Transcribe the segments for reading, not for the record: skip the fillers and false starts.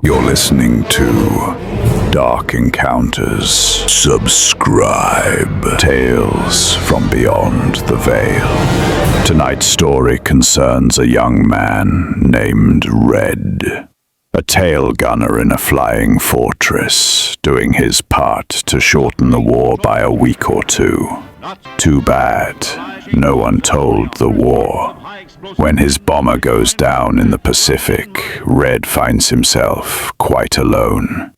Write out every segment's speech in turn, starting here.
You're listening to Dark Encounters. Subscribe. Tales from Beyond the Veil. Tonight's story concerns a young man named Red. A tail gunner in a flying fortress, doing his part to shorten the war by a week or two. Too bad, no one told the war. When his bomber goes down in the Pacific, Red finds himself quite alone.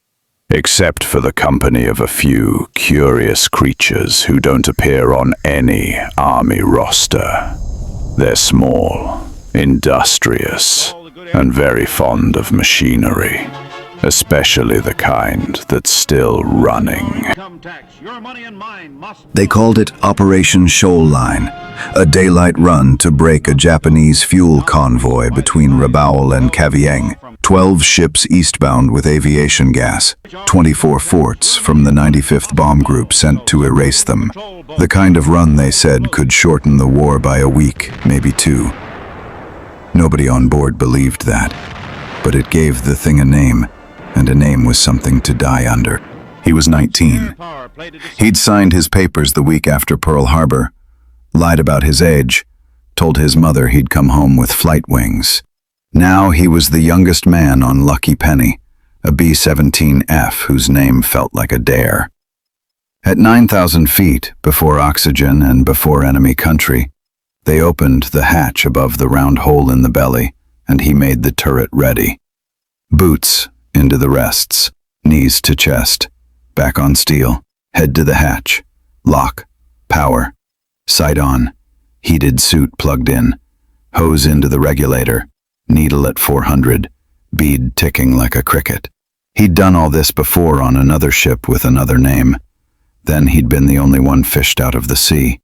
Except for the company of a few curious creatures who don't appear on any army roster. They're small, industrious, and very fond of machinery, especially the kind that's still running. They called it Operation Shoalline, a daylight run to break a Japanese fuel convoy between Rabaul and Kavieng, 12 ships eastbound with aviation gas, 24 forts from the 95th Bomb Group sent to erase them. The kind of run, they said, could shorten the war by a week, maybe two. Nobody on board believed that, but it gave the thing a name, and a name was something to die under. He was 19. He'd signed his papers the week after Pearl Harbor, lied about his age, told his mother he'd come home with flight wings. Now he was the youngest man on Lucky Penny, a B-17F whose name felt like a dare. At 9,000 feet, before oxygen and before enemy country, they opened the hatch above the round hole in the belly, and he made the turret ready. Boots into the rests, knees to chest, back on steel, head to the hatch, lock, power, sight on, heated suit plugged in, hose into the regulator, needle at 400, bead ticking like a cricket. He'd done all this before on another ship with another name. Then he'd been the only one fished out of the sea.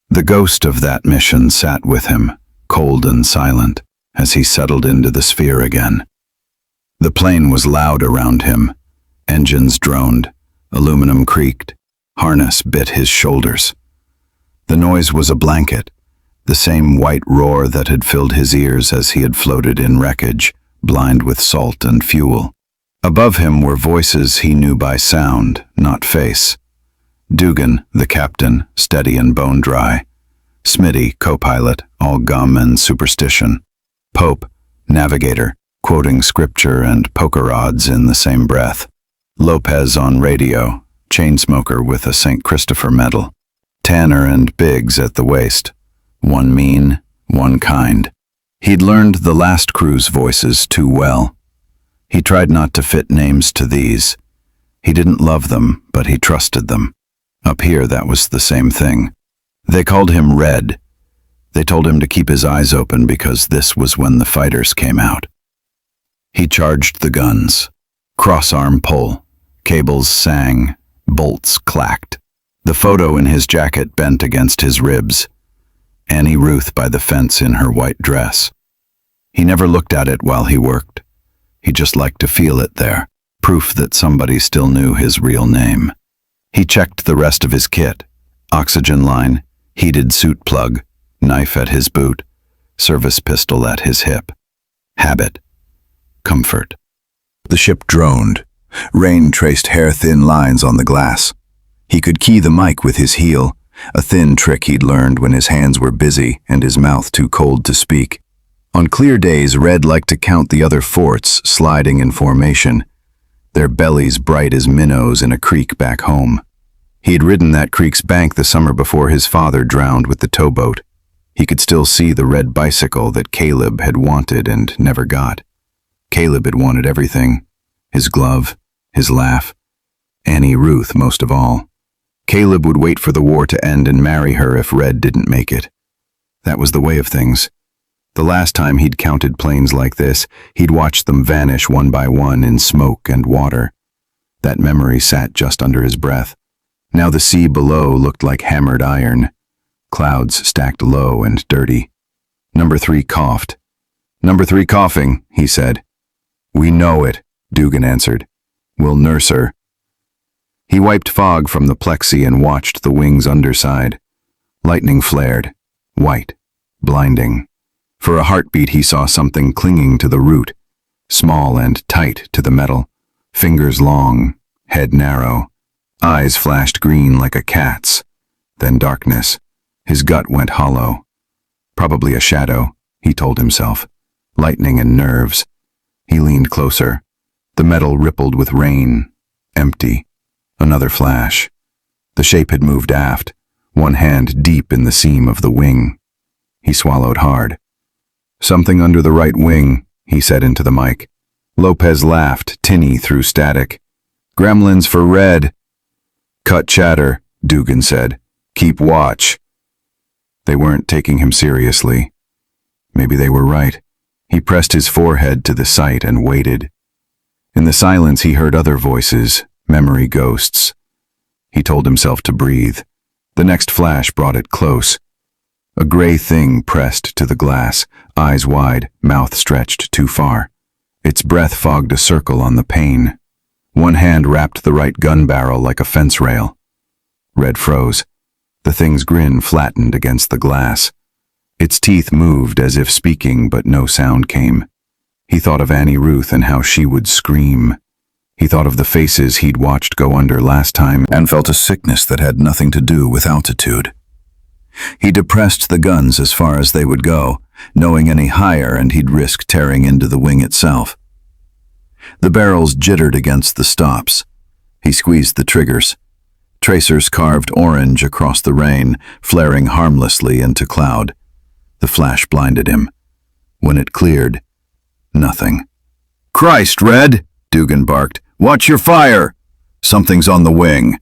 The ghost of that mission sat with him, cold and silent, as he settled into the sphere again. The plane was loud around him. Engines droned, aluminum creaked, harness bit his shoulders. The noise was a blanket, the same white roar that had filled his ears as he had floated in wreckage, blind with salt and fuel. Above him were voices he knew by sound, not face. Dugan, the captain, steady and bone-dry. Smitty, co-pilot, all gum and superstition. Pope, navigator, quoting scripture and poker odds in the same breath. Lopez on radio, chain smoker with a St. Christopher medal. Tanner and Biggs at the waist. One mean, one kind. He'd learned the last crew's voices too well. He tried not to fit names to these. He didn't love them, but he trusted them. Up here, that was the same thing. They called him Red. They told him to keep his eyes open because this was when the fighters came out. He charged the guns. Cross-arm pull. Cables sang. Bolts clacked. The photo in his jacket bent against his ribs. Annie Ruth by the fence in her white dress. He never looked at it while he worked. He just liked to feel it there, proof that somebody still knew his real name. He checked the rest of his kit. Oxygen line, heated suit plug, knife at his boot, service pistol at his hip. Habit. Comfort. The ship droned. Rain traced hair-thin lines on the glass. He could key the mic with his heel, a thin trick he'd learned when his hands were busy and his mouth too cold to speak. On clear days, Red liked to count the other forts sliding in formation, their bellies bright as minnows in a creek back home. He'd ridden that creek's bank the summer before his father drowned with the towboat. He could still see the red bicycle that Caleb had wanted and never got. Caleb had wanted everything. His glove, his laugh, Annie Ruth most of all. Caleb would wait for the war to end and marry her if Red didn't make it. That was the way of things. The last time he'd counted planes like this, he'd watched them vanish one by one in smoke and water. That memory sat just under his breath. Now the sea below looked like hammered iron. Clouds stacked low and dirty. Number 3 coughed. "Number 3 coughing," he said. "We know it," Dugan answered. "We'll nurse her." He wiped fog from the plexi and watched the wing's underside. Lightning flared. White. Blinding. For a heartbeat he saw something clinging to the root. small and tight to the metal, fingers long, head narrow, eyes flashed green like a cat's. Then darkness. His gut went hollow. Probably a shadow, he told himself. Lightning and nerves. He leaned closer. The metal rippled with rain. Empty. Another flash. The shape had moved aft, one hand deep in the seam of the wing. He swallowed hard. "Something under the right wing," he said into the mic. Lopez laughed, tinny through static. "Gremlins for Red." "Cut chatter," Dugan said. "Keep watch." They weren't taking him seriously. Maybe they were right. He pressed his forehead to the sight and waited. In the silence he heard other voices, memory ghosts. He told himself to breathe. The next flash brought it close. A gray thing pressed to the glass, eyes wide, mouth stretched too far. Its breath fogged a circle on the pane. One hand wrapped the right gun barrel like a fence rail. Red froze. The thing's grin flattened against the glass. Its teeth moved as if speaking, but no sound came. He thought of Annie Ruth and how she would scream. He thought of the faces he'd watched go under last time and felt a sickness that had nothing to do with altitude. He depressed the guns as far as they would go, knowing any higher and he'd risk tearing into the wing itself. The barrels jittered against the stops. He squeezed the triggers. Tracers carved orange across the rain, flaring harmlessly into cloud. The flash blinded him. When it cleared, nothing. "Christ, Red!" Dugan barked. "Watch your fire! Something's on the wing."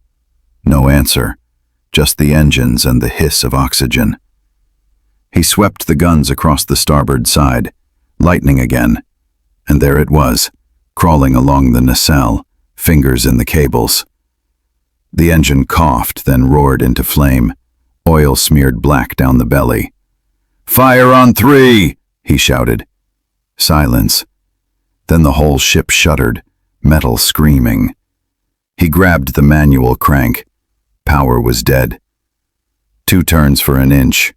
No answer, just the engines and the hiss of oxygen. He swept the guns across the starboard side, lightning again, and there it was, crawling along the nacelle, fingers in the cables. The engine coughed, then roared into flame. Oil smeared black down the belly. "Fire on 3!" he shouted. Silence. Then the whole ship shuddered, metal screaming. He grabbed the manual crank. Power was dead. 2 turns for an inch.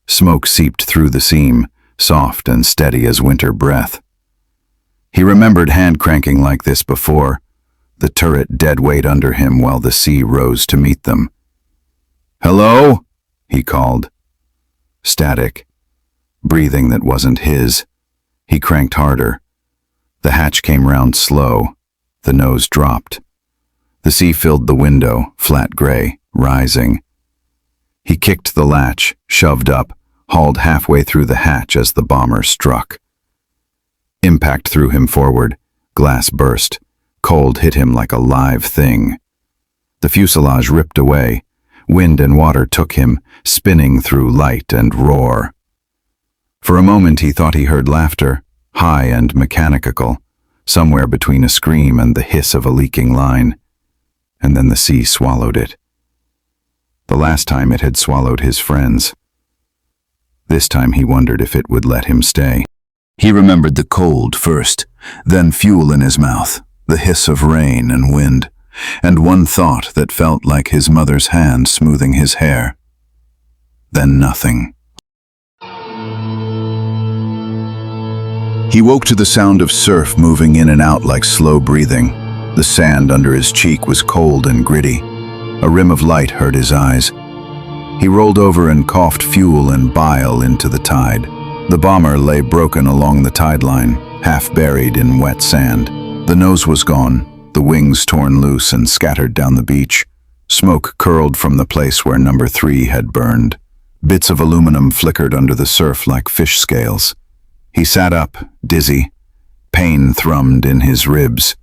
Smoke seeped through the seam, soft and steady as winter breath. He remembered hand cranking like this before, the turret dead weight under him while the sea rose to meet them. "Hello?" he called. Static. Breathing that wasn't his. He cranked harder. The hatch came round slow. The nose dropped. The sea filled the window, flat gray, rising. He kicked the latch, shoved up, hauled halfway through the hatch as the bomber struck. Impact threw him forward. Glass burst. Cold hit him like a live thing. The fuselage ripped away. Wind and water took him, spinning through light and roar. For a moment he thought he heard laughter, high and mechanical, somewhere between a scream and the hiss of a leaking line. And then the sea swallowed it. The last time it had swallowed his friends. This time he wondered if it would let him stay. He remembered the cold first, then fuel in his mouth, the hiss of rain and wind, and one thought that felt like his mother's hand smoothing his hair. Then nothing. He woke to the sound of surf moving in and out like slow breathing. The sand under his cheek was cold and gritty. A rim of light hurt his eyes. He rolled over and coughed fuel and bile into the tide. The bomber lay broken along the tide line, half buried in wet sand. The nose was gone, the wings torn loose and scattered down the beach. Smoke curled from the place where number 3 had burned. Bits of aluminum flickered under the surf like fish scales. He sat up, dizzy. Pain thrummed in his ribs.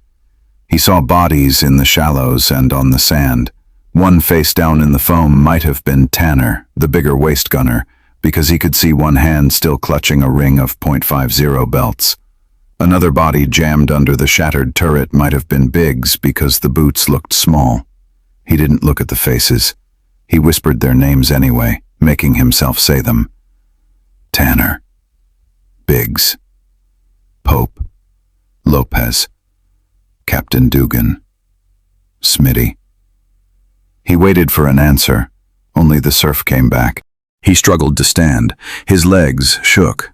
He saw bodies in the shallows and on the sand. One face down in the foam might have been Tanner, the bigger waist gunner, because he could see one hand still clutching a ring of .50 belts. Another body jammed under the shattered turret might have been Biggs because the boots looked small. He didn't look at the faces. He whispered their names anyway, making himself say them. Tanner. Biggs. Pope. Lopez. Captain Dugan. Smitty. He waited for an answer. Only the surf came back. He struggled to stand. His legs shook.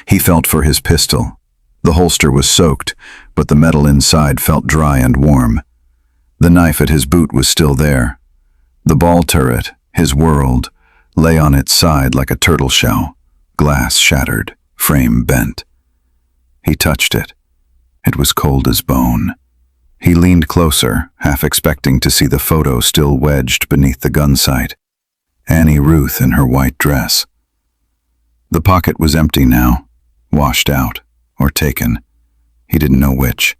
He felt for his pistol. The holster was soaked, but the metal inside felt dry and warm. The knife at his boot was still there. The ball turret, his world, lay on its side like a turtle shell, glass shattered, frame bent. He touched it. It was cold as bone. He leaned closer, half expecting to see the photo still wedged beneath the gun sight. Annie Ruth in her white dress. The pocket was empty now, washed out, or taken. He didn't know which.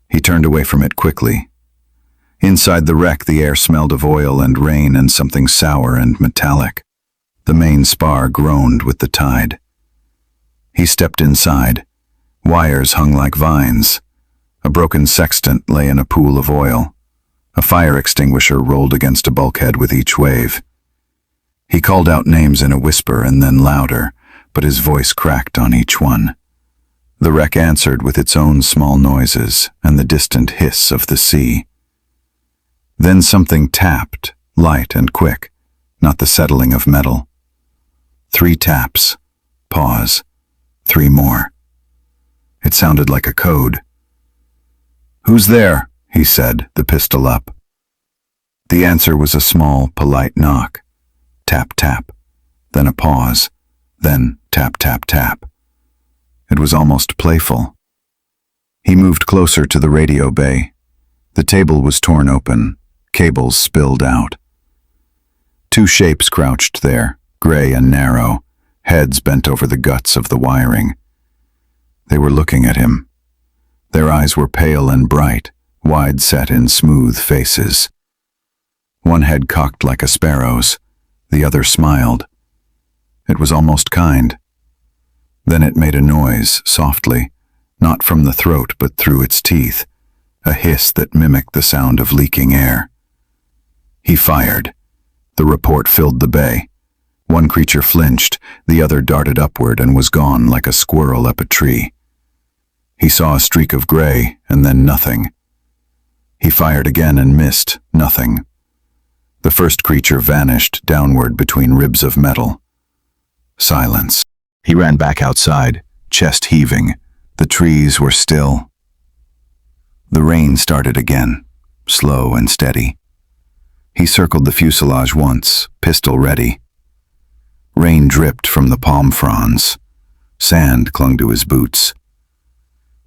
He turned away from it quickly. Inside the wreck, the air smelled of oil and rain and something sour and metallic. The main spar groaned with the tide. He stepped inside. Wires hung like vines. A broken sextant lay in a pool of oil. A fire extinguisher rolled against a bulkhead with each wave. He called out names in a whisper and then louder, but his voice cracked on each one. The wreck answered with its own small noises and the distant hiss of the sea. Then something tapped, light and quick, not the settling of metal. 3 taps. Pause. 3 more. It sounded like a code. "Who's there?" he said, the pistol up. The answer was a small, polite knock. Tap, tap. Then a pause. Then tap, tap, tap. It was almost playful. He moved closer to the radio bay. The table was torn open. Cables spilled out. 2 shapes crouched there, gray and narrow, heads bent over the guts of the wiring. They were looking at him. Their eyes were pale and bright, wide-set in smooth faces. One head cocked like a sparrow's, the other smiled. It was almost kind. Then it made a noise, softly, not from the throat but through its teeth, a hiss that mimicked the sound of leaking air. He fired. The report filled the bay. One creature flinched, the other darted upward and was gone like a squirrel up a tree. He saw a streak of gray, and then nothing. He fired again and missed, nothing. The first creature vanished downward between ribs of metal. Silence. He ran back outside, chest heaving. The trees were still. The rain started again, slow and steady. He circled the fuselage once, pistol ready. Rain dripped from the palm fronds. Sand clung to his boots.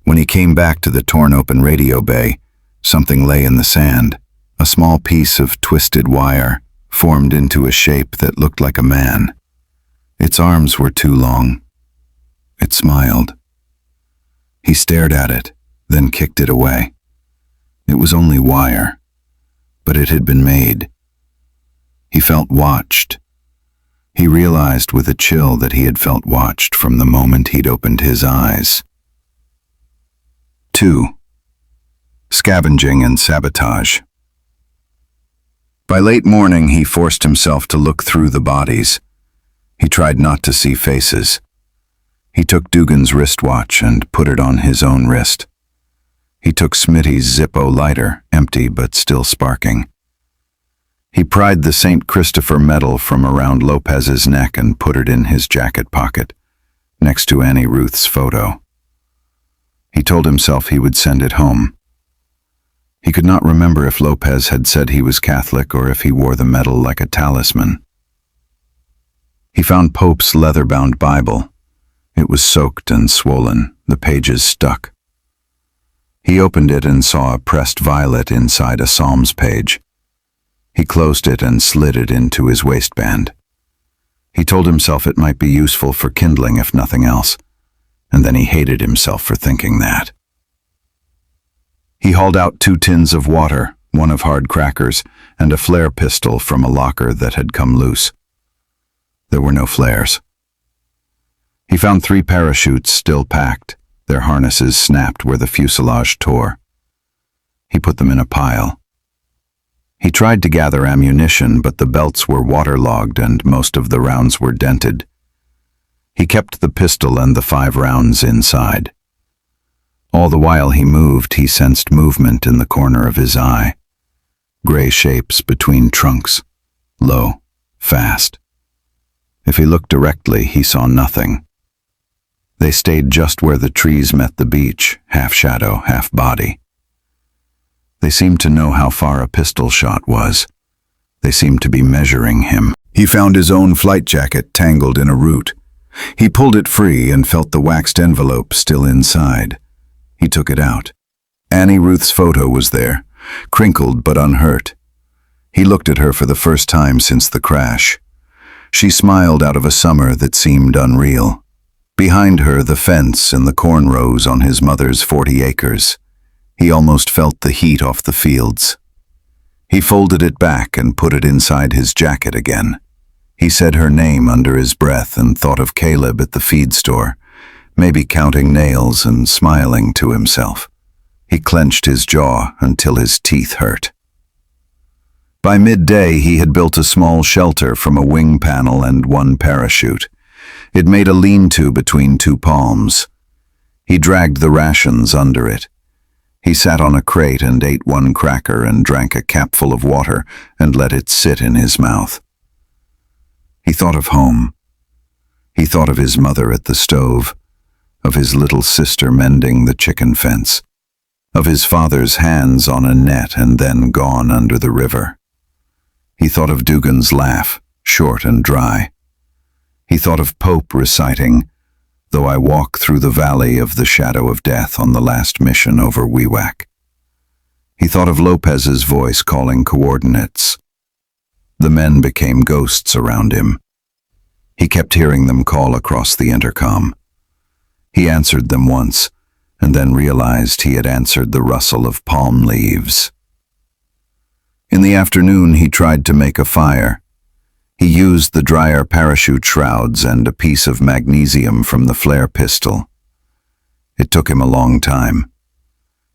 When he came back to the torn-open radio bay, something lay in the sand, a small piece of twisted wire, formed into a shape that looked like a man. Its arms were too long. It smiled. He stared at it, then kicked it away. It was only wire, but it had been made. He felt watched. He realized with a chill that he had felt watched from the moment he'd opened his eyes. 2. Scavenging and sabotage. By late morning, he forced himself to look through the bodies. He tried not to see faces. He took Dugan's wristwatch and put it on his own wrist. He took Smitty's Zippo lighter, empty but still sparking. He pried the St. Christopher medal from around Lopez's neck and put it in his jacket pocket, next to Annie Ruth's photo. He told himself he would send it home. He could not remember if Lopez had said he was Catholic or if he wore the medal like a talisman. He found Pope's leather-bound Bible. It was soaked and swollen, the pages stuck. He opened it and saw a pressed violet inside a Psalms page. He closed it and slid it into his waistband. He told himself it might be useful for kindling if nothing else, and then he hated himself for thinking that. He hauled out 2 tins of water, one of hard crackers, and a flare pistol from a locker that had come loose. There were no flares. He found 3 parachutes still packed, their harnesses snapped where the fuselage tore. He put them in a pile. He tried to gather ammunition, but the belts were waterlogged and most of the rounds were dented. He kept the pistol and the 5 rounds inside. All the while he moved, he sensed movement in the corner of his eye. Gray shapes between trunks, low, fast. If he looked directly, he saw nothing. They stayed just where the trees met the beach, half shadow, half body. They seemed to know how far a pistol shot was. They seemed to be measuring him. He found his own flight jacket tangled in a root. He pulled it free and felt the waxed envelope still inside. He took it out. Annie Ruth's photo was there, crinkled but unhurt. He looked at her for the first time since the crash. She smiled out of a summer that seemed unreal. Behind her, the fence and the corn rows on his mother's 40 acres. He almost felt the heat off the fields. He folded it back and put it inside his jacket again. He said her name under his breath and thought of Caleb at the feed store, maybe counting nails and smiling to himself. He clenched his jaw until his teeth hurt. By midday, he had built a small shelter from a wing panel and one parachute. It made a lean-to between two palms. He dragged the rations under it. He sat on a crate and ate one cracker and drank a capful of water and let it sit in his mouth. He thought of home. He thought of his mother at the stove, of his little sister mending the chicken fence, of his father's hands on a net and then gone under the river. He thought of Dugan's laugh, short and dry. He thought of Pope reciting, "Though I walk through the valley of the shadow of death" on the last mission over WWII. He thought of Lopez's voice calling coordinates. The men became ghosts around him. He kept hearing them call across the intercom. He answered them once, and then realized he had answered the rustle of palm leaves. In the afternoon, he tried to make a fire. He used the dryer parachute shrouds and a piece of magnesium from the flare pistol. It took him a long time.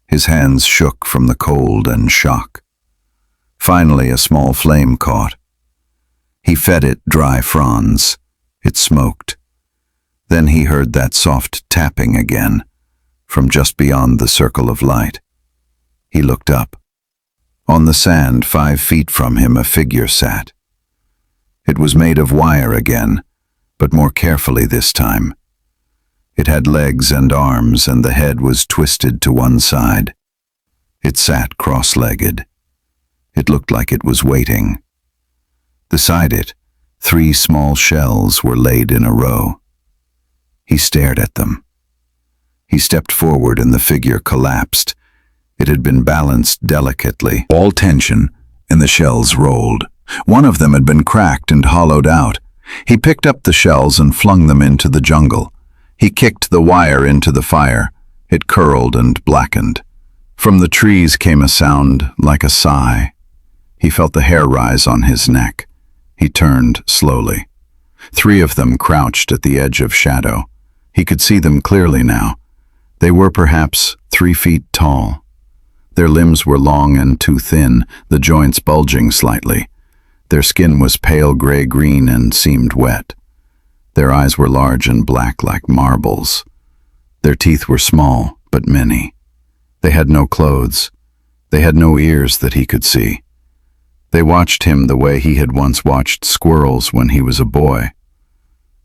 His hands shook from the cold and shock. Finally, a small flame caught. He fed it dry fronds. It smoked. Then he heard that soft tapping again, from just beyond the circle of light. He looked up. On the sand, 5 feet from him, a figure sat. It was made of wire again, but more carefully this time. It had legs and arms, and the head was twisted to one side. It sat cross-legged. It looked like it was waiting. Beside it, 3 small shells were laid in a row. He stared at them. He stepped forward and the figure collapsed. It had been balanced delicately, all tension, and the shells rolled. One of them had been cracked and hollowed out. He picked up the shells and flung them into the jungle. He kicked the wire into the fire. It curled and blackened. From the trees came a sound like a sigh. He felt the hair rise on his neck. He turned slowly. 3 of them crouched at the edge of shadow. He could see them clearly now. They were perhaps 3 feet tall. Their limbs were long and too thin, the joints bulging slightly. Their skin was pale gray-green and seemed wet. Their eyes were large and black like marbles. Their teeth were small, but many. They had no clothes. They had no ears that he could see. They watched him the way he had once watched squirrels when he was a boy.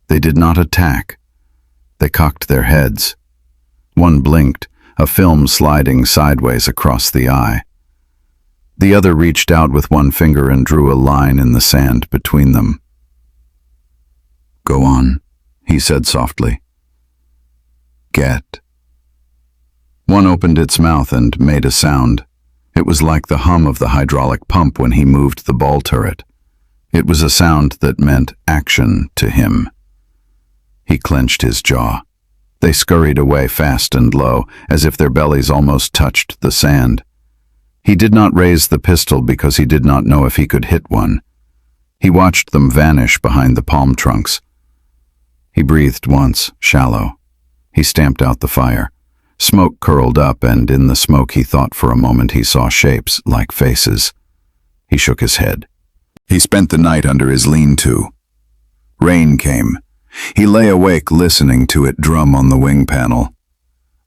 They did not attack. They cocked their heads. One blinked, a film sliding sideways across the eye. The other reached out with one finger and drew a line in the sand between them. "Go on," he said softly. "Get." One opened its mouth and made a sound. It was like the hum of the hydraulic pump when he moved the ball turret. It was a sound that meant action to him. He clenched his jaw. They scurried away fast and low, as if their bellies almost touched the sand. He did not raise the pistol because he did not know if he could hit one. He watched them vanish behind the palm trunks. He breathed once, shallow. He stamped out the fire. Smoke curled up, and in the smoke he thought for a moment he saw shapes like faces. He shook his head. He spent the night under his lean-to. Rain came. He lay awake listening to it drum on the wing panel.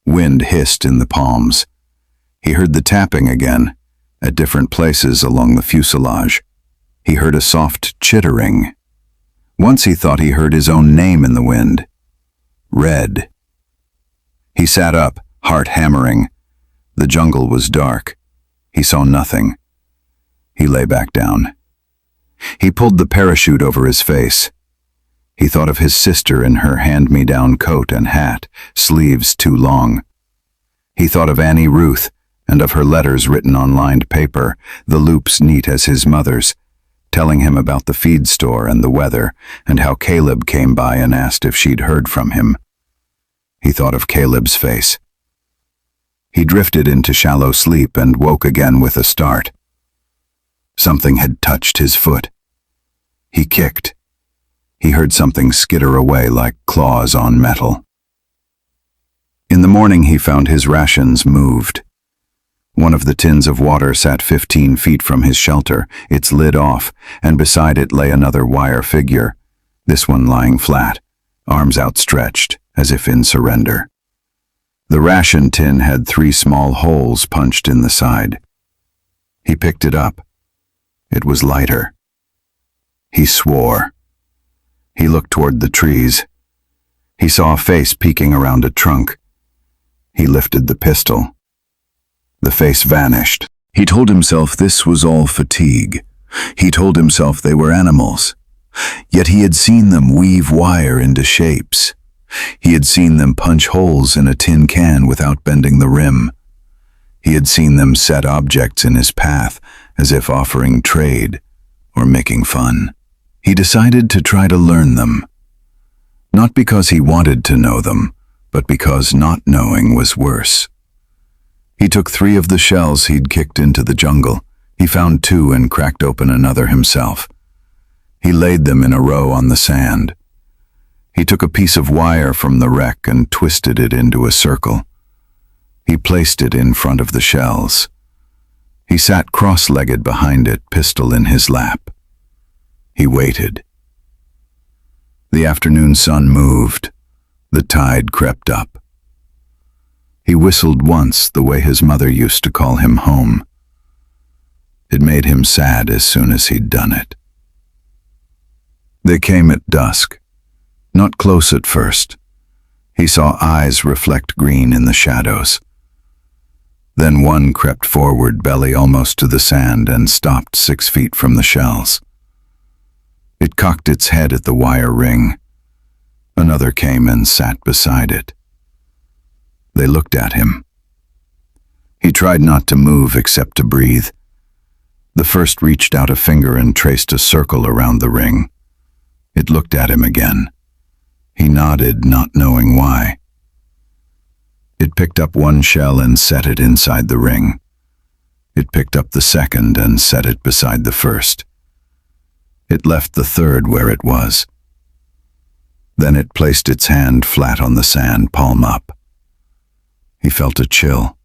Wind hissed in the palms. He heard the tapping again, at different places along the fuselage. He heard a soft chittering. Once he thought he heard his own name in the wind. Red. He sat up, heart hammering. The jungle was dark. He saw nothing. He lay back down. He pulled the parachute over his face. He thought of his sister in her hand-me-down coat and hat, sleeves too long. He thought of Annie Ruth and of her letters written on lined paper, the loops neat as his mother's, telling him about the feed store and the weather and how Caleb came by and asked if she'd heard from him. He thought of Caleb's face. He drifted into shallow sleep and woke again with a start. Something had touched his foot. He kicked. He heard something skitter away like claws on metal. In the morning he found his rations moved. One of the tins of water sat 15 feet from his shelter, its lid off, and beside it lay another wire figure, this one lying flat, arms outstretched, as if in surrender. The ration tin had 3 small holes punched in the side. He picked it up. It was lighter. He swore. He looked toward the trees. He saw a face peeking around a trunk. He lifted the pistol. The face vanished. He told himself this was all fatigue. He told himself they were animals. Yet he had seen them weave wire into shapes. He had seen them punch holes in a tin can without bending the rim. He had seen them set objects in his path as if offering trade or making fun. He decided to try to learn them. Not because he wanted to know them, but because not knowing was worse. He took 3 of the shells he'd kicked into the jungle. He found 2 and cracked open another himself. He laid them in a row on the sand. He took a piece of wire from the wreck and twisted it into a circle. He placed it in front of the shells. He sat cross-legged behind it, pistol in his lap. He waited. The afternoon sun moved. The tide crept up. He whistled once the way his mother used to call him home. It made him sad as soon as he'd done it. They came at dusk. Not close at first. He saw eyes reflect green in the shadows. Then one crept forward, belly almost to the sand, and stopped 6 feet from the shells. It cocked its head at the wire ring. Another came and sat beside it. They looked at him. He tried not to move except to breathe. The first reached out a finger and traced a circle around the ring. It looked at him again. He nodded, not knowing why. It picked up 1 shell and set it inside the ring. It picked up the second and set it beside the first. It left the third where it was. Then it placed its hand flat on the sand, palm up. He felt a chill.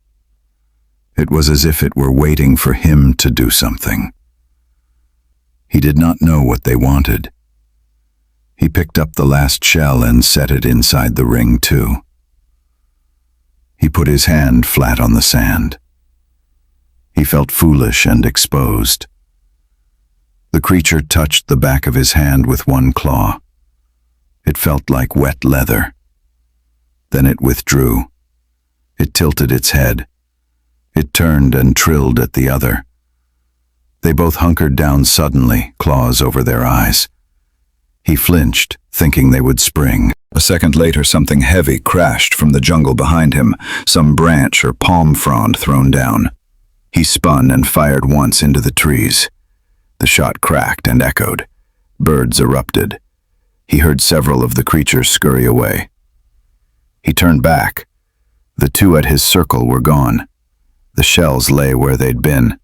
It was as if it were waiting for him to do something. He did not know what they wanted. He picked up the last shell and set it inside the ring too. He put his hand flat on the sand. He felt foolish and exposed. The creature touched the back of his hand with 1 claw. It felt like wet leather. Then it withdrew. It tilted its head. It turned and trilled at the other. They both hunkered down suddenly, claws over their eyes. He flinched, thinking they would spring. A second later, something heavy crashed from the jungle behind him, some branch or palm frond thrown down. He spun and fired once into the trees. The shot cracked and echoed. Birds erupted. He heard several of the creatures scurry away. He turned back. The 2 at his circle were gone. The shells lay where they'd been.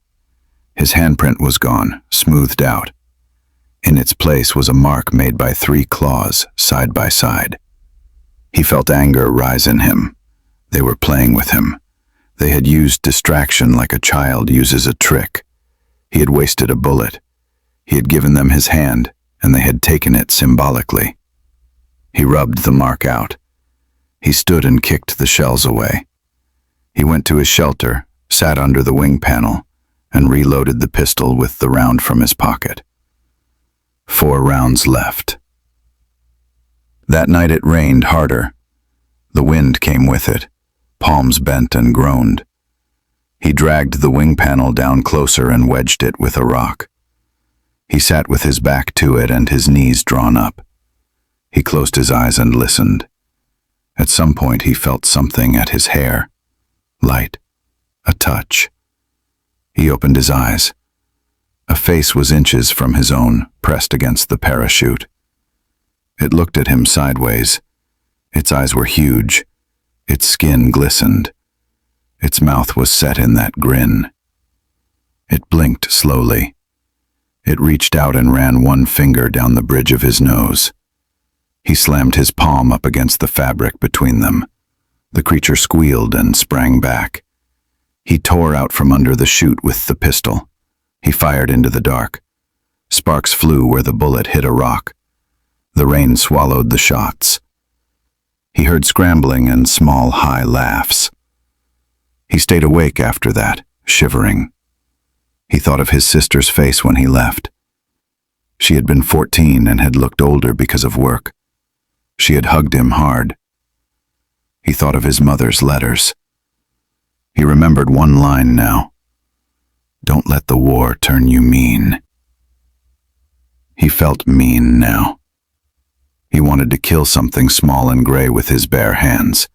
His handprint was gone, smoothed out. In its place was a mark made by 3 claws, side by side. He felt anger rise in him. They were playing with him. They had used distraction like a child uses a trick. He had wasted a bullet. He had given them his hand, and they had taken it symbolically. He rubbed the mark out. He stood and kicked the shells away. He went to his shelter, sat under the wing panel, and reloaded the pistol with the round from his pocket. 4 rounds left. That night it rained harder. The wind came with it. palms bent and groaned. He dragged the wing panel down closer and wedged it with a rock. He sat with his back to it and his knees drawn up. He closed his eyes and listened. At some point he felt something at his hair. Light. A touch. He opened his eyes. A face was inches from his own, pressed against the parachute. It looked at him sideways. Its eyes were huge. Its skin glistened. Its mouth was set in that grin. It blinked slowly. It reached out and ran one finger down the bridge of his nose. He slammed his palm up against the fabric between them. The creature squealed and sprang back. He tore out from under the chute with the pistol. He fired into the dark. Sparks flew where the bullet hit a rock. The rain swallowed the shots. He heard scrambling and small, high laughs. He stayed awake after that, shivering. He thought of his sister's face when he left. She had been 14 and had looked older because of work. She had hugged him hard. He thought of his mother's letters. He remembered one line now. Don't let the war turn you mean. He felt mean now. He wanted to kill something small and gray with his bare hands.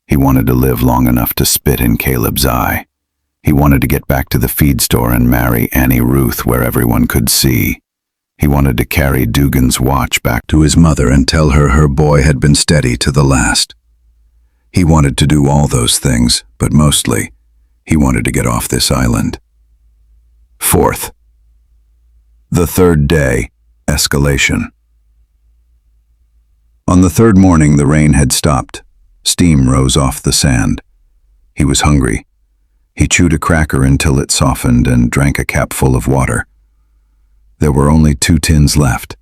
He wanted to live long enough to spit in Caleb's eye. He wanted to get back to the feed store and marry Annie Ruth where everyone could see. He wanted to carry Dugan's watch back to his mother and tell her boy had been steady to the last. He wanted to do all those things, but mostly, he wanted to get off this island. 4th. The third day, escalation. On the third morning, the rain had stopped. Steam rose off the sand. He was hungry. He chewed a cracker until it softened and drank a capful of water. There were only 2 tins left.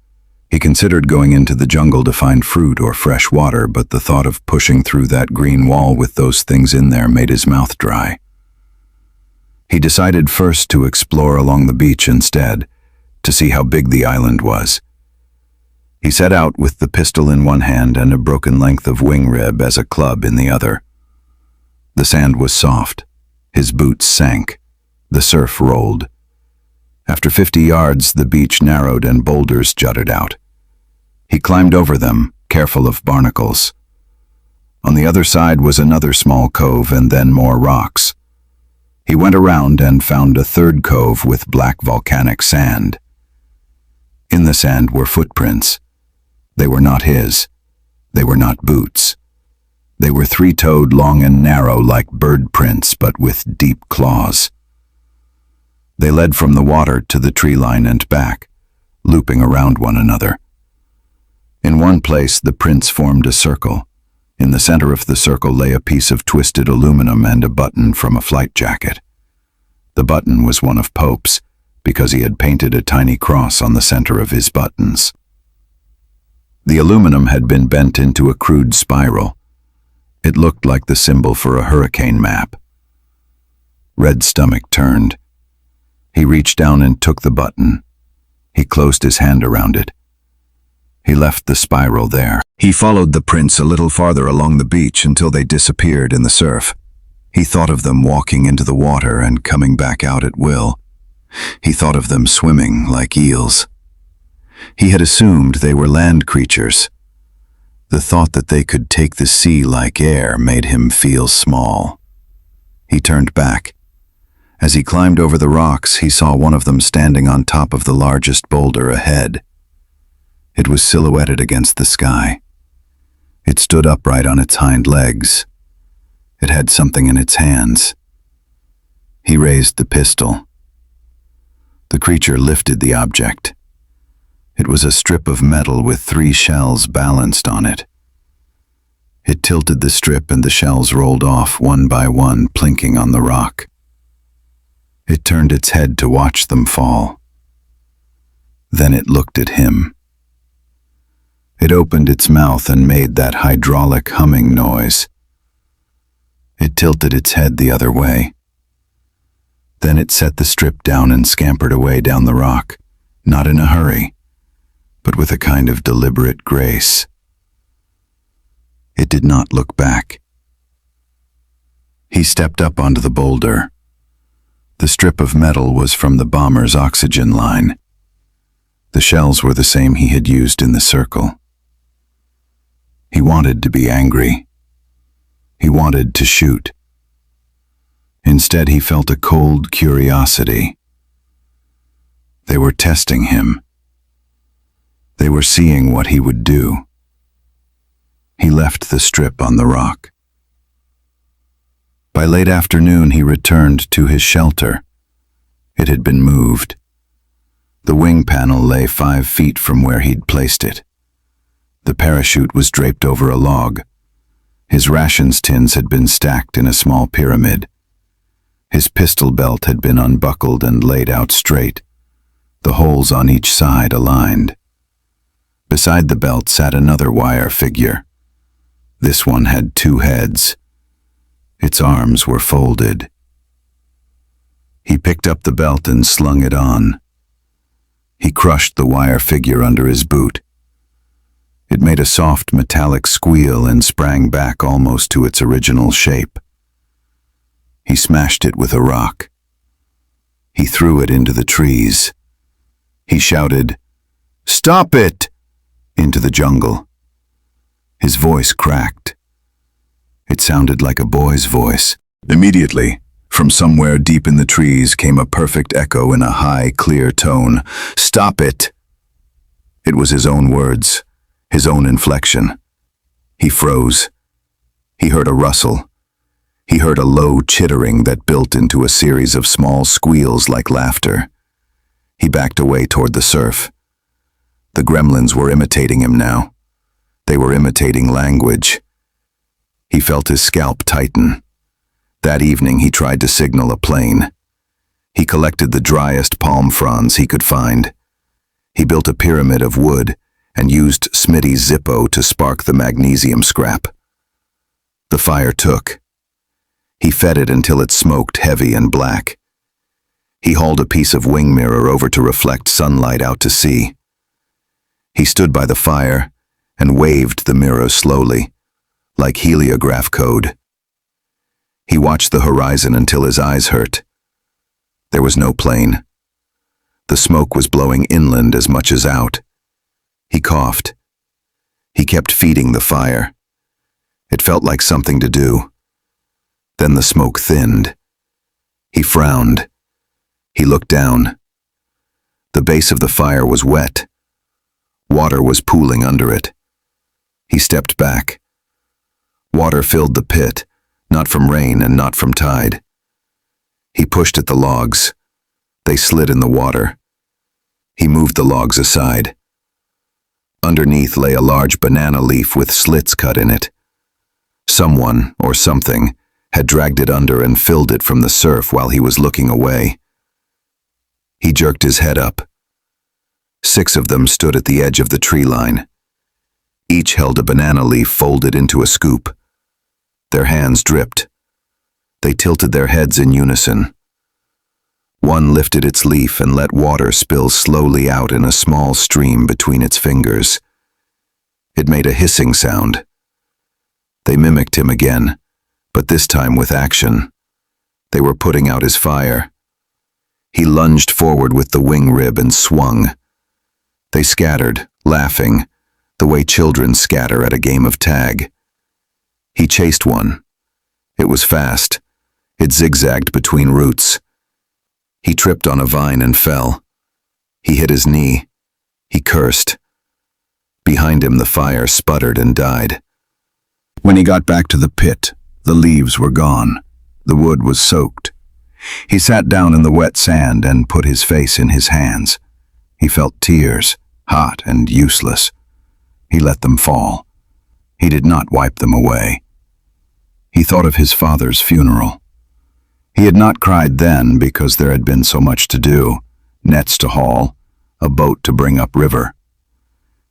He considered going into the jungle to find fruit or fresh water, but the thought of pushing through that green wall with those things in there made his mouth dry. He decided first to explore along the beach instead, to see how big the island was. He set out with the pistol in one hand and a broken length of wing rib as a club in the other. The sand was soft. His boots sank. The surf rolled. After 50 yards, the beach narrowed and boulders jutted out. He climbed over them, careful of barnacles. On the other side was another small cove and then more rocks. He went around and found a third cove with black volcanic sand. In the sand were footprints. They were not his. They were not boots. They were 3-toed, long and narrow like bird prints, but with deep claws. They led from the water to the tree line and back, looping around one another. In one place, the prints formed a circle. In the center of the circle lay a piece of twisted aluminum and a button from a flight jacket. The button was one of Pope's, because he had painted a tiny cross on the center of his buttons. The aluminum had been bent into a crude spiral. It looked like the symbol for a hurricane map. Red's stomach turned. He reached down and took the button. He closed his hand around it. He left the spiral there. He followed the prints a little farther along the beach until they disappeared in the surf. He thought of them walking into the water and coming back out at will. He thought of them swimming like eels. He had assumed they were land creatures. The thought that they could take the sea like air made him feel small. He turned back. As he climbed over the rocks, he saw one of them standing on top of the largest boulder ahead. It was silhouetted against the sky. It stood upright on its hind legs. It had something in its hands. He raised the pistol. The creature lifted the object. It was a strip of metal with 3 shells balanced on it. It tilted the strip and the shells rolled off one by one, plinking on the rock. It turned its head to watch them fall. Then it looked at him. It opened its mouth and made that hydraulic humming noise. It tilted its head the other way. Then it set the strip down and scampered away down the rock, not in a hurry, but with a kind of deliberate grace. It did not look back. He stepped up onto the boulder. The strip of metal was from the bomber's oxygen line. The shells were the same he had used in the circle. He wanted to be angry. He wanted to shoot. Instead, he felt a cold curiosity. They were testing him. They were seeing what he would do. He left the strip on the rock. By late afternoon, he returned to his shelter. It had been moved. The wing panel lay 5 feet from where he'd placed it. The parachute was draped over a log. His rations tins had been stacked in a small pyramid. His pistol belt had been unbuckled and laid out straight, the holes on each side aligned. Beside the belt sat another wire figure. This one had 2 heads. Its arms were folded. He picked up the belt and slung it on. He crushed the wire figure under his boot. It made a soft metallic squeal and sprang back almost to its original shape. He smashed it with a rock. He threw it into the trees. He shouted, "Stop it!" into the jungle. His voice cracked. It sounded like a boy's voice. Immediately, from somewhere deep in the trees came a perfect echo in a high, clear tone. "Stop it!" It was his own words, his own inflection. He froze. He heard a rustle. He heard a low chittering that built into a series of small squeals like laughter. He backed away toward the surf. The gremlins were imitating him now. They were imitating language. He felt his scalp tighten. That evening he tried to signal a plane. He collected the driest palm fronds he could find. He built a pyramid of wood and used Smitty's Zippo to spark the magnesium scrap. The fire took. He fed it until it smoked heavy and black. He hauled a piece of wing mirror over to reflect sunlight out to sea. He stood by the fire and waved the mirror slowly, like heliograph code. He watched the horizon until his eyes hurt. There was no plane. The smoke was blowing inland as much as out. He coughed. He kept feeding the fire. It felt like something to do. Then the smoke thinned. He frowned. He looked down. The base of the fire was wet. Water was pooling under it. He stepped back. Water filled the pit, not from rain and not from tide. He pushed at the logs. They slid in the water. He moved the logs aside. Underneath lay a large banana leaf with slits cut in it. Someone, or something, had dragged it under and filled it from the surf while he was looking away. He jerked his head up. 6 of them stood at the edge of the tree line. Each held a banana leaf folded into a scoop. Their hands dripped. They tilted their heads in unison. One lifted its leaf and let water spill slowly out in a small stream between its fingers. It made a hissing sound. They mimicked him again, but this time with action. They were putting out his fire. He lunged forward with the wing rib and swung. They scattered, laughing, the way children scatter at a game of tag. He chased one. It was fast. It zigzagged between roots. He tripped on a vine and fell. He hit his knee. He cursed. Behind him the fire sputtered and died. When he got back to the pit, the leaves were gone. The wood was soaked. He sat down in the wet sand and put his face in his hands. He felt tears, hot and useless. He let them fall. He did not wipe them away. He thought of his father's funeral. He had not cried then because there had been so much to do, nets to haul, a boat to bring up river.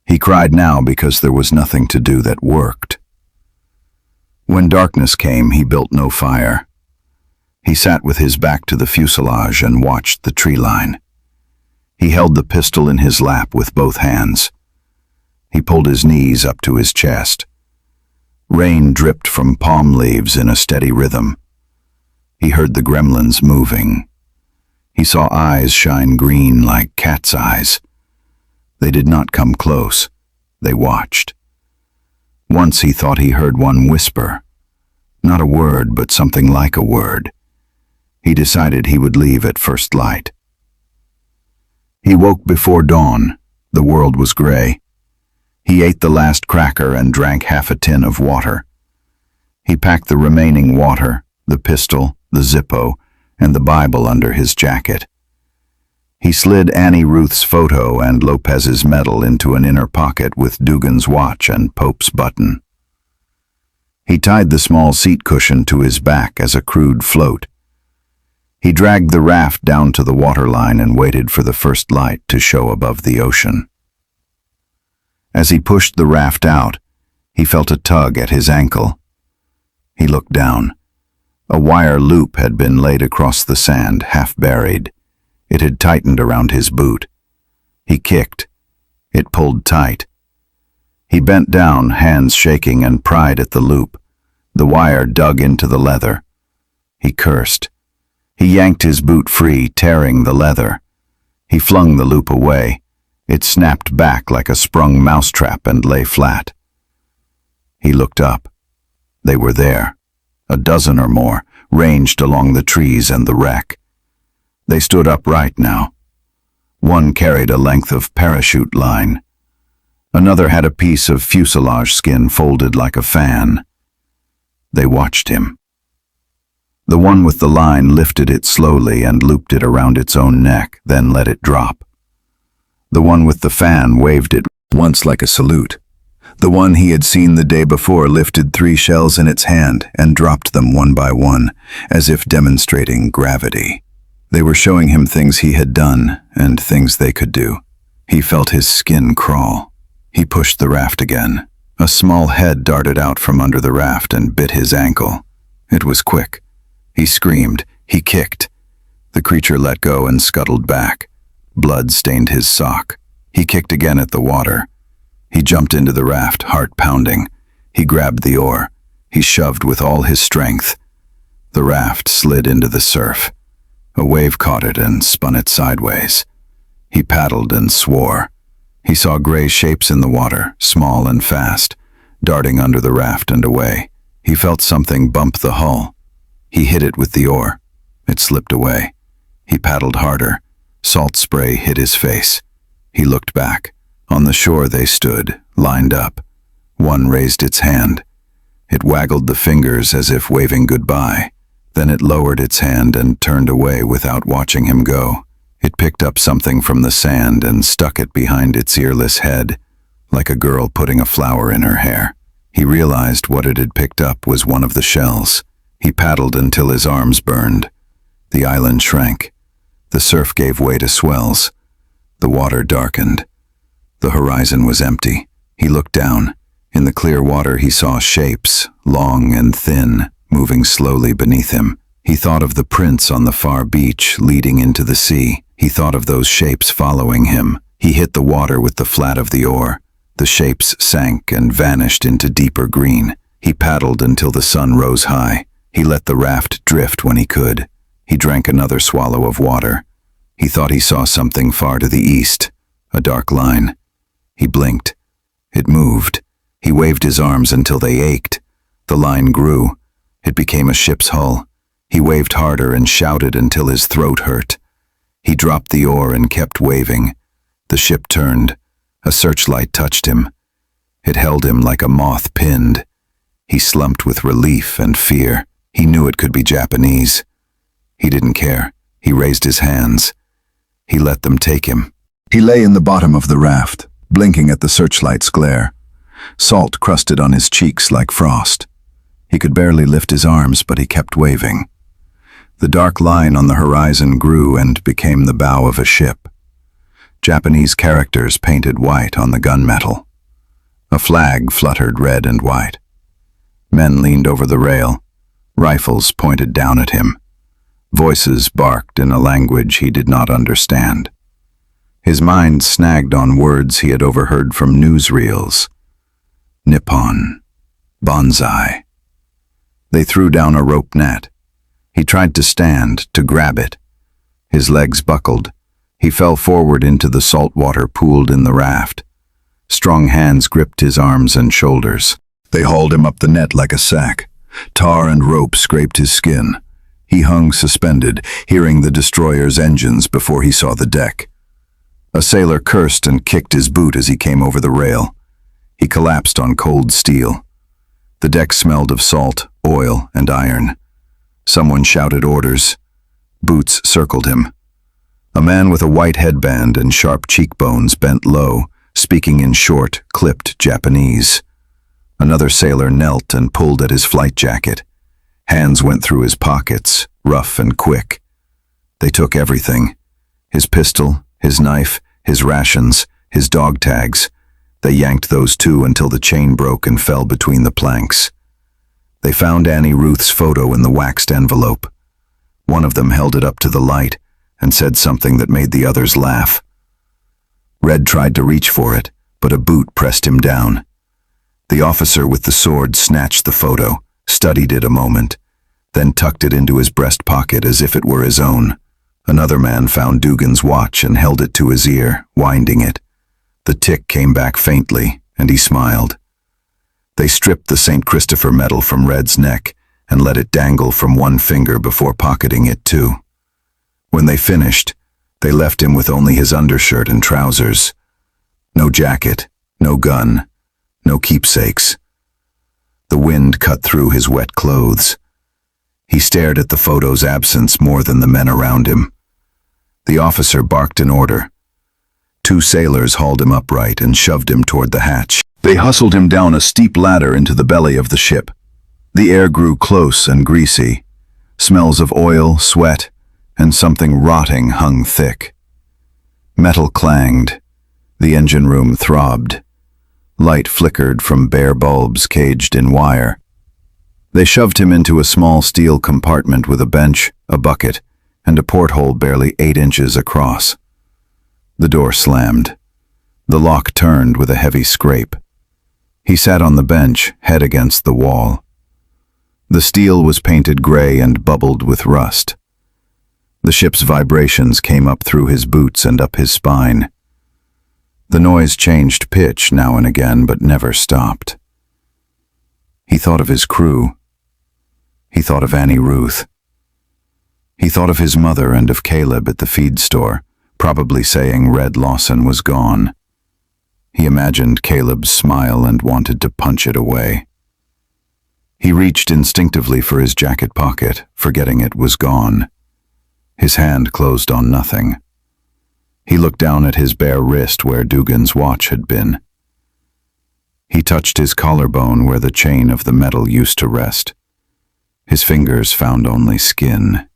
He cried now because there was nothing to do that worked. When darkness came, he built no fire. He sat with his back to the fuselage and watched the tree line. He held the pistol in his lap with both hands. He pulled his knees up to his chest. Rain dripped from palm leaves in a steady rhythm. He heard the gremlins moving. He saw eyes shine green like cat's eyes. They did not come close. They watched. Once he thought he heard one whisper. Not a word, but something like a word. He decided he would leave at first light. He woke before dawn. The world was gray. He ate the last cracker and drank half a tin of water. He packed the remaining water, the pistol, the Zippo, and the Bible under his jacket. He slid Annie Ruth's photo and Lopez's medal into an inner pocket with Dugan's watch and Pope's button. He tied the small seat cushion to his back as a crude float. He dragged the raft down to the waterline and waited for the first light to show above the ocean. As he pushed the raft out, he felt a tug at his ankle. He looked down. A wire loop had been laid across the sand, half buried. It had tightened around his boot. He kicked. It pulled tight. He bent down, hands shaking, and pried at the loop. The wire dug into the leather. He cursed. He yanked his boot free, tearing the leather. He flung the loop away. It snapped back like a sprung mousetrap and lay flat. He looked up. They were there, a dozen or more, ranged along the trees and the wreck. They stood upright now. One carried a length of parachute line. Another had a piece of fuselage skin folded like a fan. They watched him. The one with the line lifted it slowly and looped it around its own neck, then let it drop. The one with the fan waved it once like a salute. The one he had seen the day before lifted 3 shells in its hand and dropped them one by one, as if demonstrating gravity. They were showing him things he had done and things they could do. He felt his skin crawl. He pushed the raft again. A small head darted out from under the raft and bit his ankle. It was quick. He screamed. He kicked. The creature let go and scuttled back. Blood stained his sock. He kicked again at the water. He jumped into the raft, heart pounding. He grabbed the oar. He shoved with all his strength. The raft slid into the surf. A wave caught it and spun it sideways. He paddled and swore. He saw gray shapes in the water, small and fast, darting under the raft and away. He felt something bump the hull. He hit it with the oar. It slipped away. He paddled harder. Salt spray hit his face. He looked back. On the shore they stood, lined up. One raised its hand. It waggled the fingers as if waving goodbye. Then it lowered its hand and turned away without watching him go. It picked up something from the sand and stuck it behind its earless head, like a girl putting a flower in her hair. He realized what it had picked up was one of the shells. He paddled until his arms burned. The island shrank. The surf gave way to swells. The water darkened. The horizon was empty. He looked down. In the clear water he saw shapes, long and thin, moving slowly beneath him. He thought of the prints on the far beach leading into the sea. He thought of those shapes following him. He hit the water with the flat of the oar. The shapes sank and vanished into deeper green. He paddled until the sun rose high. He let the raft drift when he could. He drank another swallow of water. He thought he saw something far to the east, a dark line. He blinked. It moved. He waved his arms until they ached. The line grew. It became a ship's hull. He waved harder and shouted until his throat hurt. He dropped the oar and kept waving. The ship turned. A searchlight touched him. It held him like a moth pinned. He slumped with relief and fear. He knew it could be Japanese. He didn't care. He raised his hands. He let them take him. He lay in the bottom of the raft, blinking at the searchlight's glare. Salt crusted on his cheeks like frost. He could barely lift his arms, but he kept waving. The dark line on the horizon grew and became the bow of a ship. Japanese characters painted white on the gunmetal. A flag fluttered red and white. Men leaned over the rail. Rifles pointed down at him. Voices barked in a language he did not understand. His mind snagged on words he had overheard from newsreels. Nippon. Bonsai. They threw down a rope net. He tried to stand, to grab it. His legs buckled. He fell forward into the salt water pooled in the raft. Strong hands gripped his arms and shoulders. They hauled him up the net like a sack. Tar and rope scraped his skin. He hung suspended, hearing the destroyer's engines before he saw the deck. A sailor cursed and kicked his boot as he came over the rail. He collapsed on cold steel. The deck smelled of salt, oil, and iron. Someone shouted orders. Boots circled him. A man with a white headband and sharp cheekbones bent low, speaking in short, clipped Japanese. Another sailor knelt and pulled at his flight jacket. Hands went through his pockets, rough and quick. They took everything. His pistol, his knife, his rations, his dog tags. They yanked those too until the chain broke and fell between the planks. They found Annie Ruth's photo in the waxed envelope. One of them held it up to the light and said something that made the others laugh. Red tried to reach for it, but a boot pressed him down. The officer with the sword snatched the photo, studied it a moment, then tucked it into his breast pocket as if it were his own. Another man found Dugan's watch and held it to his ear, winding it. The tick came back faintly, and he smiled. They stripped the St. Christopher medal from Red's neck and let it dangle from one finger before pocketing it too. When they finished, they left him with only his undershirt and trousers. No jacket, no gun, no keepsakes. The wind cut through his wet clothes. He stared at the photo's absence more than the men around him. The officer barked an order. 2 sailors hauled him upright and shoved him toward the hatch. They hustled him down a steep ladder into the belly of the ship. The air grew close and greasy. Smells of oil, sweat, and something rotting hung thick. Metal clanged. The engine room throbbed. Light flickered from bare bulbs caged in wire. They shoved him into a small steel compartment with a bench, a bucket, and a porthole barely 8 inches across. The door slammed. The lock turned with a heavy scrape. He sat on the bench, head against the wall. The steel was painted gray and bubbled with rust. The ship's vibrations came up through his boots and up his spine. The noise changed pitch now and again, but never stopped. He thought of his crew. He thought of Annie Ruth. He thought of his mother and of Caleb at the feed store, probably saying Red Lawson was gone. He imagined Caleb's smile and wanted to punch it away. He reached instinctively for his jacket pocket, forgetting it was gone. His hand closed on nothing. He looked down at his bare wrist where Dugan's watch had been. He touched his collarbone where the chain of the medal used to rest. His fingers found only skin.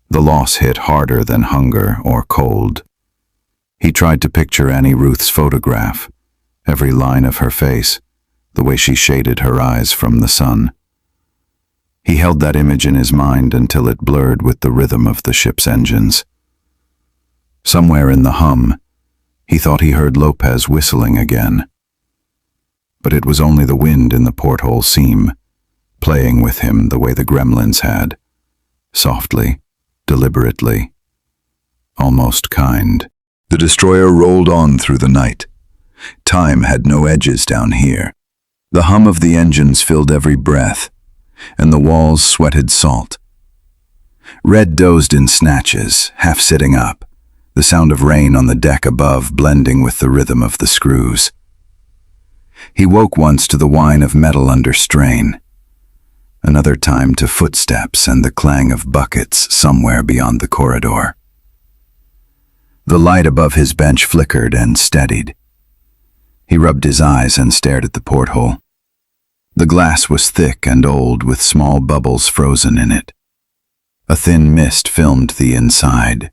The loss hit harder than hunger or cold. He tried to picture Annie Ruth's photograph, every line of her face, the way she shaded her eyes from the sun. He held that image in his mind until it blurred with the rhythm of the ship's engines. Somewhere in the hum, he thought he heard Lopez whistling again. But it was only the wind in the porthole seam, playing with him the way the Gremlins had, softly, deliberately, almost kind. The destroyer rolled on through the night. Time had no edges down here. The hum of the engines filled every breath, and the walls sweated salt. Red dozed in snatches, half sitting up, the sound of rain on the deck above blending with the rhythm of the screws. He woke once to the whine of metal under strain, another time to footsteps and the clang of buckets somewhere beyond the corridor. The light above his bench flickered and steadied. He rubbed his eyes and stared at the porthole. The glass was thick and old with small bubbles frozen in it. A thin mist filmed the inside.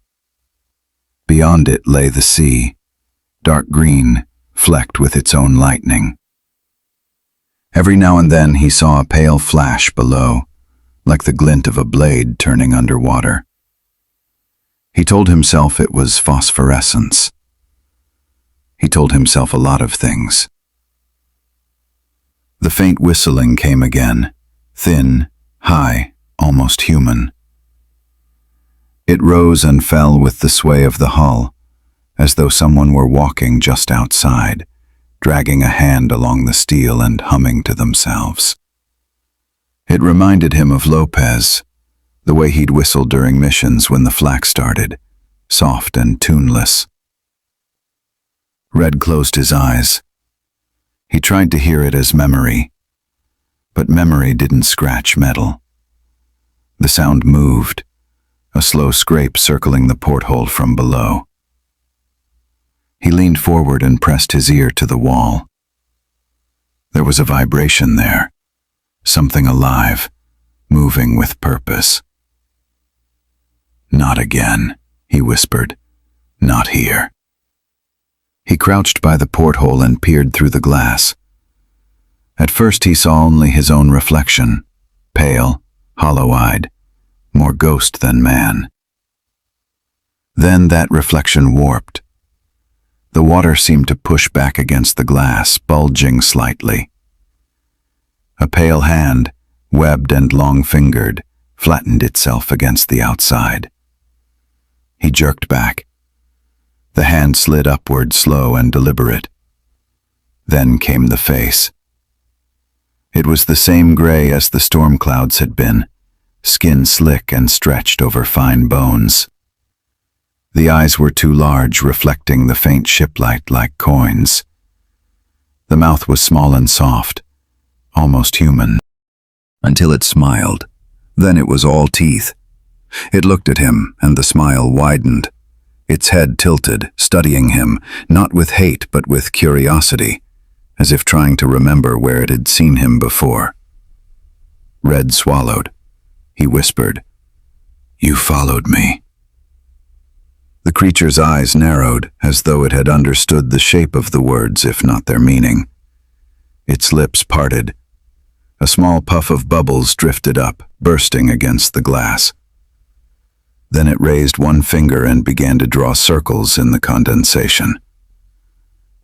Beyond it lay the sea, dark green, flecked with its own lightning. Every now and then he saw a pale flash below, like the glint of a blade turning underwater. He told himself it was phosphorescence. He told himself a lot of things. The faint whistling came again, thin, high, almost human. It rose and fell with the sway of the hull, as though someone were walking just outside, dragging a hand along the steel and humming to themselves. It reminded him of Lopez, the way he'd whistle during missions when the flak started, soft and tuneless. Red closed his eyes. He tried to hear it as memory, but memory didn't scratch metal. The sound moved, a slow scrape circling the porthole from below. He leaned forward and pressed his ear to the wall. There was a vibration there, something alive, moving with purpose. "Not again," he whispered. "Not here." He crouched by the porthole and peered through the glass. At first he saw only his own reflection, pale, hollow-eyed, more ghost than man. Then that reflection warped. The water seemed to push back against the glass, bulging slightly. A pale hand, webbed and long-fingered, flattened itself against the outside. He jerked back. The hand slid upward, slow and deliberate. Then came the face. It was the same gray as the storm clouds had been, skin slick and stretched over fine bones. The eyes were too large, reflecting the faint shiplight like coins. The mouth was small and soft, almost human, until it smiled. Then it was all teeth. It looked at him, and the smile widened. Its head tilted, studying him, not with hate but with curiosity, as if trying to remember where it had seen him before. Red swallowed. He whispered, "You followed me." The creature's eyes narrowed, as though it had understood the shape of the words, if not their meaning. Its lips parted. A small puff of bubbles drifted up, bursting against the glass. Then it raised one finger and began to draw circles in the condensation.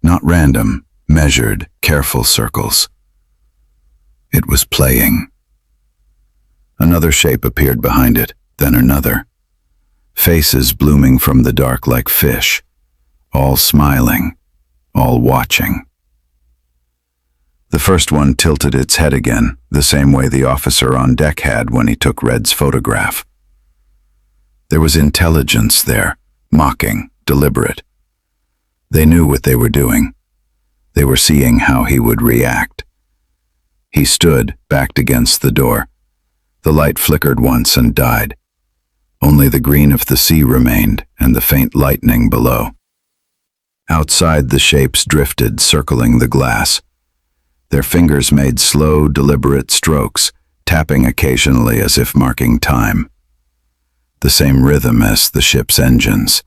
Not random, measured, careful circles. It was playing. Another shape appeared behind it, then another. Faces blooming from the dark like fish, all smiling, all watching. The first one tilted its head again, the same way the officer on deck had when he took Red's photograph. There was intelligence there, mocking, deliberate. They knew what they were doing. They were seeing how he would react. He stood, backed against the door. The light flickered once and died. Only the green of the sea remained, and the faint lightning below. Outside, the shapes drifted, circling the glass. Their fingers made slow, deliberate strokes, tapping occasionally as if marking time. The same rhythm as the ship's engines.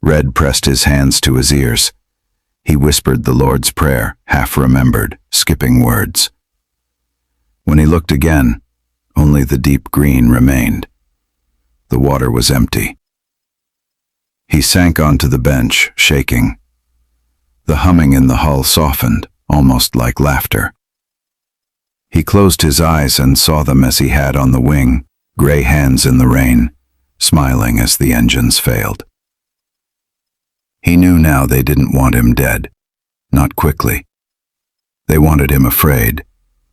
Red pressed his hands to his ears. He whispered the Lord's Prayer, half-remembered, skipping words. When he looked again, only the deep green remained. The water was empty. He sank onto the bench, shaking. The humming in the hull softened, almost like laughter. He closed his eyes and saw them as he had on the wing, gray hands in the rain, smiling as the engines failed. He knew now they didn't want him dead, not quickly. They wanted him afraid,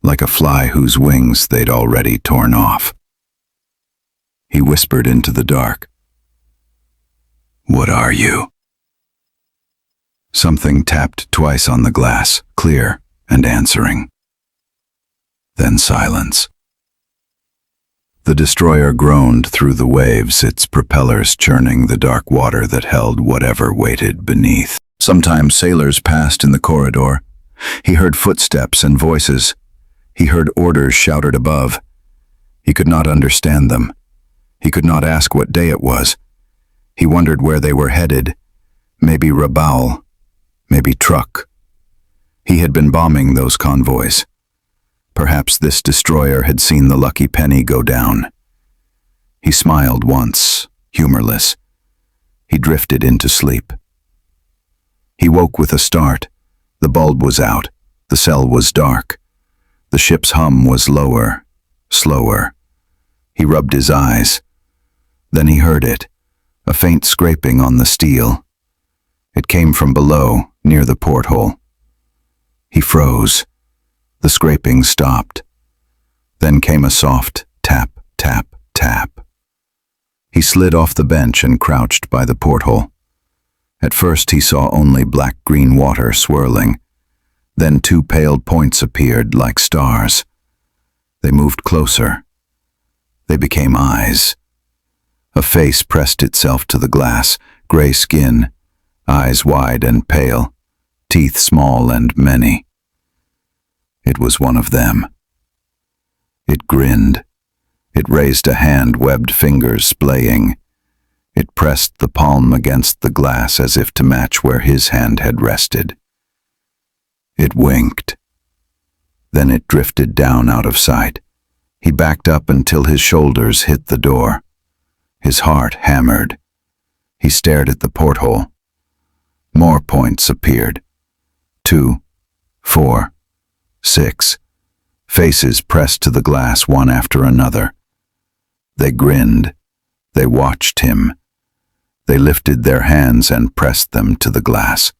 like a fly whose wings they'd already torn off. He whispered into the dark, "What are you?" Something tapped twice on the glass, clear and answering. Then silence. The destroyer groaned through the waves, its propellers churning the dark water that held whatever waited beneath. Sometimes sailors passed in the corridor. He heard footsteps and voices. He heard orders shouted above. He could not understand them. He could not ask what day it was. He wondered where they were headed. Maybe Rabaul, maybe Truck. He had been bombing those convoys. Perhaps this destroyer had seen the lucky penny go down. He smiled once, humorless. He drifted into sleep. He woke with a start. The bulb was out. The cell was dark. The ship's hum was lower, slower. He rubbed his eyes. Then he heard it, a faint scraping on the steel. It came from below, near the porthole. He froze. The scraping stopped. Then came a soft tap, tap, tap. He slid off the bench and crouched by the porthole. At first he saw only black-green water swirling. Then two pale points appeared like stars. They moved closer. They became eyes. A face pressed itself to the glass, gray skin, eyes wide and pale, teeth small and many. It was one of them. It grinned. It raised a hand, webbed fingers splaying. It pressed the palm against the glass as if to match where his hand had rested. It winked. Then it drifted down out of sight. He backed up until his shoulders hit the door. His heart hammered. He stared at the porthole. More points appeared. 2, 4, 6. Faces pressed to the glass one after another. They grinned. They watched him. They lifted their hands and pressed them to the glass.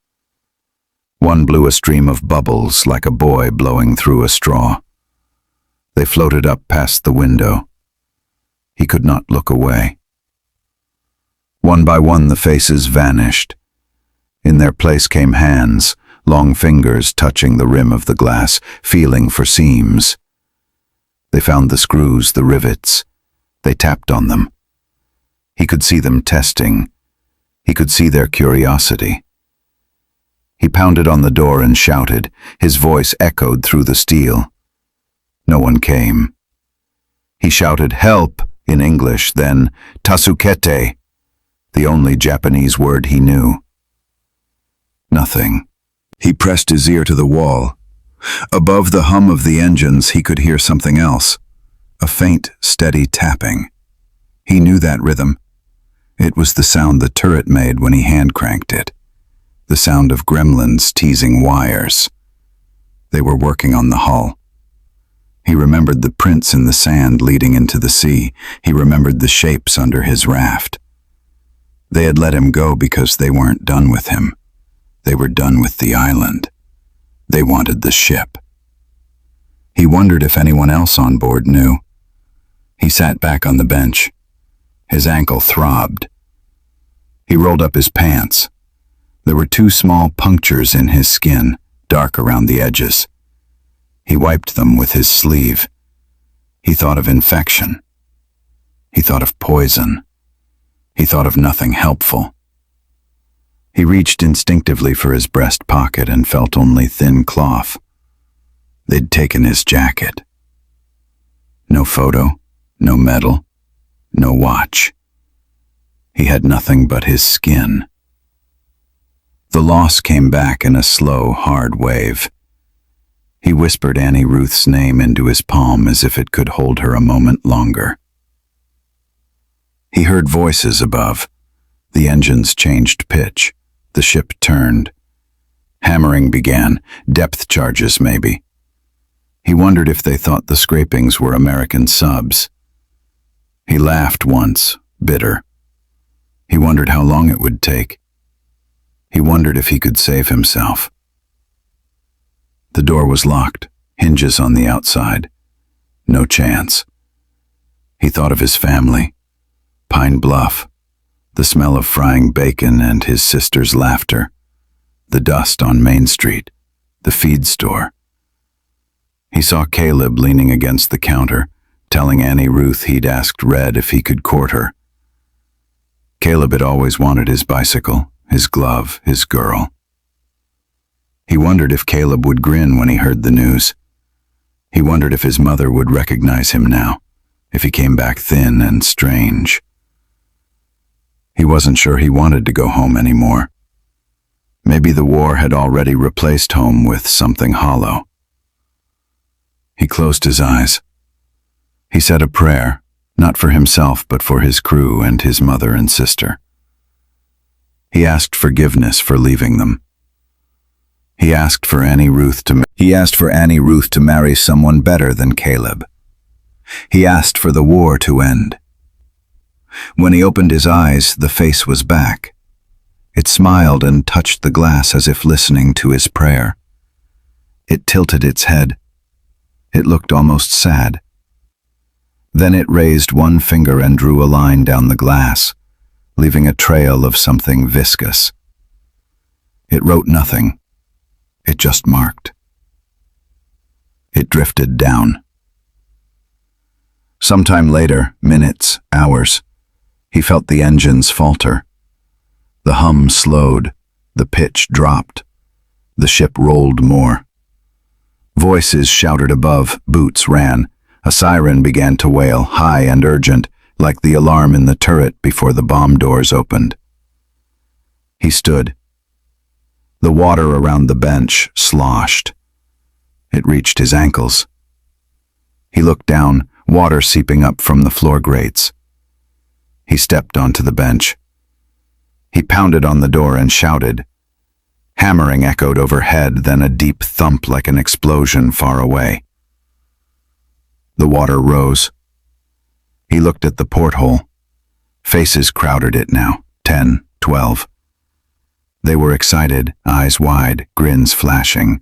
One blew a stream of bubbles like a boy blowing through a straw. They floated up past the window. He could not look away. One by one the faces vanished. In their place came hands, long fingers touching the rim of the glass, feeling for seams. They found the screws, the rivets. They tapped on them. He could see them testing. He could see their curiosity. He pounded on the door and shouted. His voice echoed through the steel. No one came. He shouted, "Help!" in English, then, "Tasukete," the only Japanese word he knew. Nothing. He pressed his ear to the wall. Above the hum of the engines, he could hear something else. A faint, steady tapping. He knew that rhythm. It was the sound the turret made when he hand-cranked it. The sound of gremlins teasing wires. They were working on the hull. He remembered the prints in the sand leading into the sea. He remembered the shapes under his raft. They had let him go because they weren't done with him. They were done with the island. They wanted the ship. He wondered if anyone else on board knew. He sat back on the bench. His ankle throbbed. He rolled up his pants. There were 2 small punctures in his skin, dark around the edges. He wiped them with his sleeve. He thought of infection. He thought of poison. He thought of nothing helpful. He reached instinctively for his breast pocket and felt only thin cloth. They'd taken his jacket. No photo, no medal, no watch. He had nothing but his skin. The loss came back in a slow, hard wave. He whispered Annie Ruth's name into his palm as if it could hold her a moment longer. He heard voices above. The engines changed pitch. The ship turned. Hammering began, depth charges maybe. He wondered if they thought the scrapings were American subs. He laughed once, bitter. He wondered how long it would take. He wondered if he could save himself. The door was locked, hinges on the outside. No chance. He thought of his family. Pine Bluff. The smell of frying bacon and his sister's laughter. The dust on Main Street. The feed store. He saw Caleb leaning against the counter, telling Annie Ruth he'd asked Red if he could court her. Caleb had always wanted his bicycle, his glove, his girl. He wondered if Caleb would grin when he heard the news. He wondered if his mother would recognize him now, if he came back thin and strange. He wasn't sure he wanted to go home anymore. Maybe the war had already replaced home with something hollow. He closed his eyes. He said a prayer, not for himself but for his crew and his mother and sister. He asked forgiveness for leaving them. He asked for Annie Ruth to marry someone better than Caleb. He asked for the war to end. When he opened his eyes, the face was back. It smiled and touched the glass as if listening to his prayer. It tilted its head. It looked almost sad. Then it raised one finger and drew a line down the glass, leaving a trail of something viscous. It wrote nothing. It just marked. It drifted down. Sometime later, minutes, hours, he felt the engines falter. The hum slowed, the pitch dropped. The ship rolled more. Voices shouted above, boots ran. A siren began to wail, high and urgent, like the alarm in the turret before the bomb doors opened. He stood. The water around the bench sloshed. It reached his ankles. He looked down, water seeping up from the floor grates. He stepped onto the bench. He pounded on the door and shouted. Hammering echoed overhead, then a deep thump like an explosion far away. The water rose. He looked at the porthole. Faces crowded it now, 10, 12. They were excited, eyes wide, grins flashing.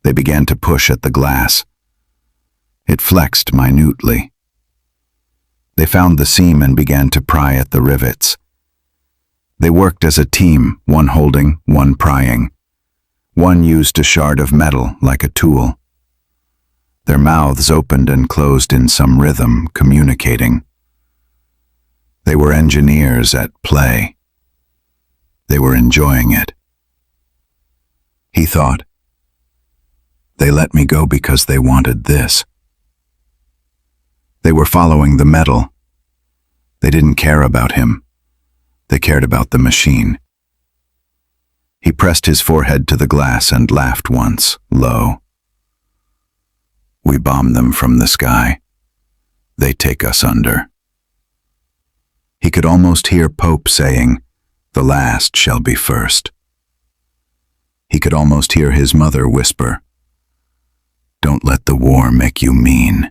They began to push at the glass. It flexed minutely. They found the seam and began to pry at the rivets. They worked as a team, one holding, one prying. One used a shard of metal like a tool. Their mouths opened and closed in some rhythm, communicating. They were engineers at play. They were enjoying it. He thought, they let me go because they wanted this. They were following the metal. They didn't care about him. They cared about the machine. He pressed his forehead to the glass and laughed once, low. We bomb them from the sky. They take us under. He could almost hear Pope saying, the last shall be first. He could almost hear his mother whisper, don't let the war make you mean.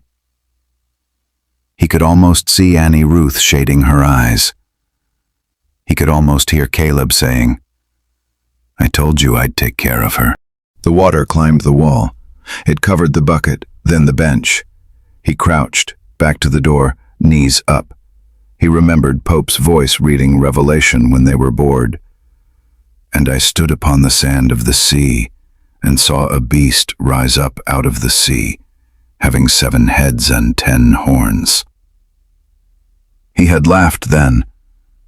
He could almost see Annie Ruth shading her eyes. He could almost hear Caleb saying, I told you I'd take care of her. The water climbed the wall. It covered the bucket, then the bench. He crouched, back to the door, knees up. He remembered Pope's voice reading Revelation when they were bored. And I stood upon the sand of the sea, and saw a beast rise up out of the sea, having 7 heads and 10 horns. He had laughed then.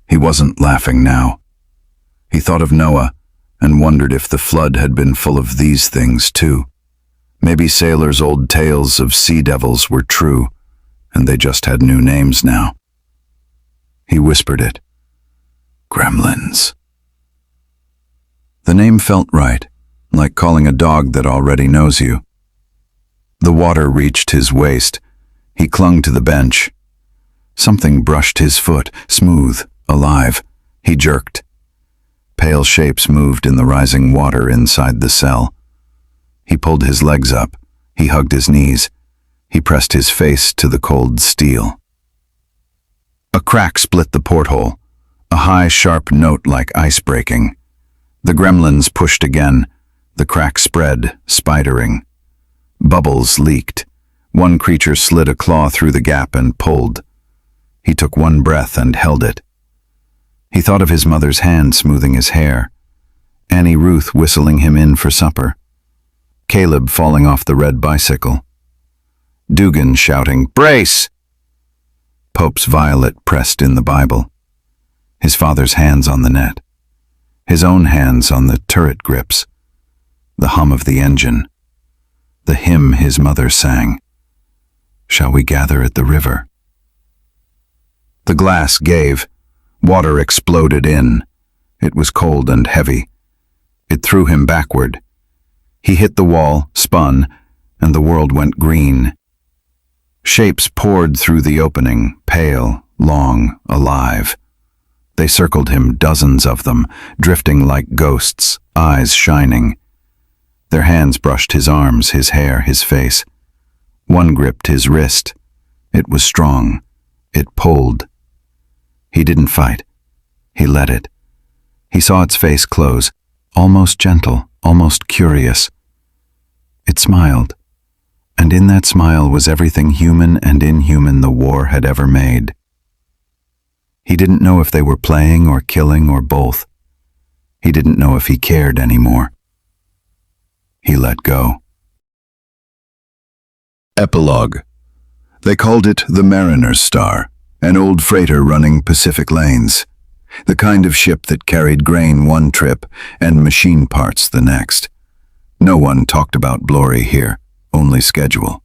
He wasn't laughing now. He thought of Noah, and wondered if the flood had been full of these things too. Maybe sailors' old tales of sea devils were true, and they just had new names now. He whispered it. Gremlins. The name felt right, like calling a dog that already knows you. The water reached his waist. He clung to the bench. Something brushed his foot, smooth, alive. He jerked. Pale shapes moved in the rising water inside the cell. He pulled his legs up. He hugged his knees. He pressed his face to the cold steel. A crack split the porthole, a high, sharp note like ice breaking. The gremlins pushed again. The crack spread, spidering. Bubbles leaked. One creature slid a claw through the gap and pulled. He took one breath and held it. He thought of his mother's hand smoothing his hair, Annie Ruth whistling him in for supper, Caleb falling off the red bicycle, Dugan shouting, "Brace!" Pope's violet pressed in the Bible, his father's hands on the net, his own hands on the turret grips, the hum of the engine, the hymn his mother sang, "Shall we gather at the river?" The glass gave. Water exploded in. It was cold and heavy. It threw him backward. He hit the wall, spun, and the world went green. Shapes poured through the opening, pale, long, alive. They circled him, dozens of them, drifting like ghosts, eyes shining. Their hands brushed his arms, his hair, his face. One gripped his wrist. It was strong. It pulled. He didn't fight. He let it. He saw its face close, almost gentle, almost curious. It smiled, and in that smile was everything human and inhuman the war had ever made. He didn't know if they were playing or killing or both. He didn't know if he cared anymore. He let go. Epilogue. They called it the Mariner's Star, an old freighter running Pacific lanes, the kind of ship that carried grain one trip and machine parts the next. No one talked about glory here, only schedule.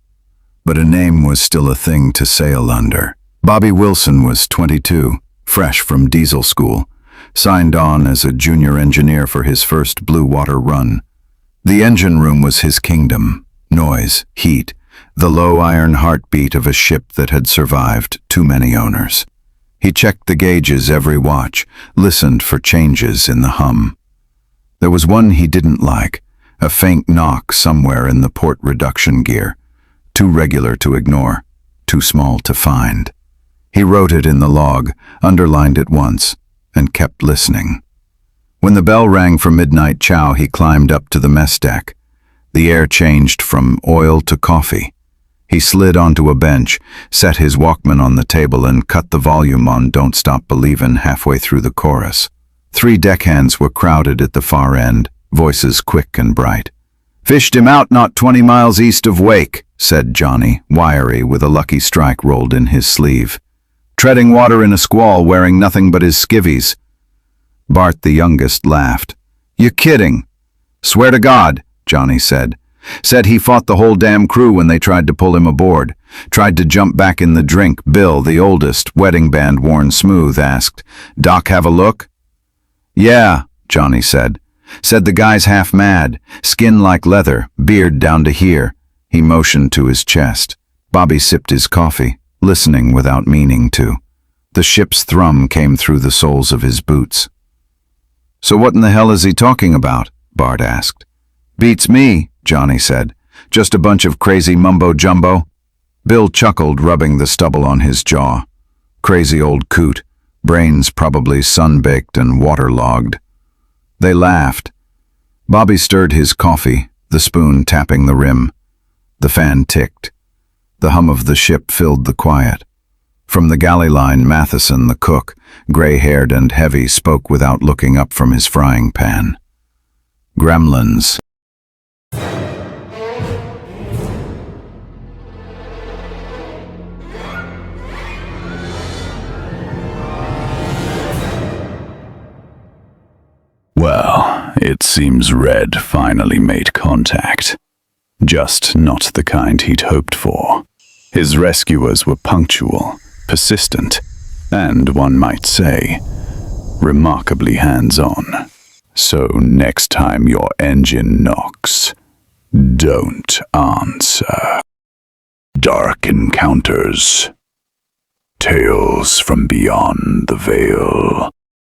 But a name was still a thing to sail under. Bobby Wilson was 22, fresh from diesel school, signed on as a junior engineer for his first blue water run. The engine room was his kingdom. Noise, heat, the low iron heartbeat of a ship that had survived too many owners. He checked the gauges every watch, listened for changes in the hum. There was one he didn't like, a faint knock somewhere in the port reduction gear, too regular to ignore, too small to find. He wrote it in the log, underlined it once, and kept listening. When the bell rang for midnight chow, he climbed up to the mess deck. The air changed from oil to coffee. He slid onto a bench, set his Walkman on the table, and cut the volume on Don't Stop Believin' halfway through the chorus. 3 deckhands were crowded at the far end, voices quick and bright. "Fished him out not 20 miles east of Wake," said Johnny, wiry, with a lucky strike rolled in his sleeve. "Treading water in a squall, wearing nothing but his skivvies." Bart, the youngest, laughed. "You kidding?" "Swear to God," Johnny said. "Said he fought the whole damn crew when they tried to pull him aboard. Tried to jump back in the drink." Bill, the oldest, wedding band worn smooth, asked, "Doc have a look?" "Yeah," Johnny said. "Said the guy's half mad, skin like leather, beard down to here." He motioned to his chest. Bobby sipped his coffee, listening without meaning to. The ship's thrum came through the soles of his boots. "So what in the hell is he talking about?" Bart asked. "Beats me," Johnny said. "Just a bunch of crazy mumbo-jumbo." Bill chuckled, rubbing the stubble on his jaw. Crazy old coot, brains probably sun-baked and waterlogged. They laughed. Bobby stirred his coffee, the spoon tapping the rim. The fan ticked. The hum of the ship filled the quiet. From the galley line, Matheson, the cook, gray-haired and heavy, spoke without looking up from his frying pan. "Gremlins." Well, it seems Red finally made contact. Just not the kind he'd hoped for. His rescuers were punctual, persistent, and, one might say, remarkably hands-on. So next time your engine knocks, don't answer. Dark Encounters. Tales from Beyond the Veil.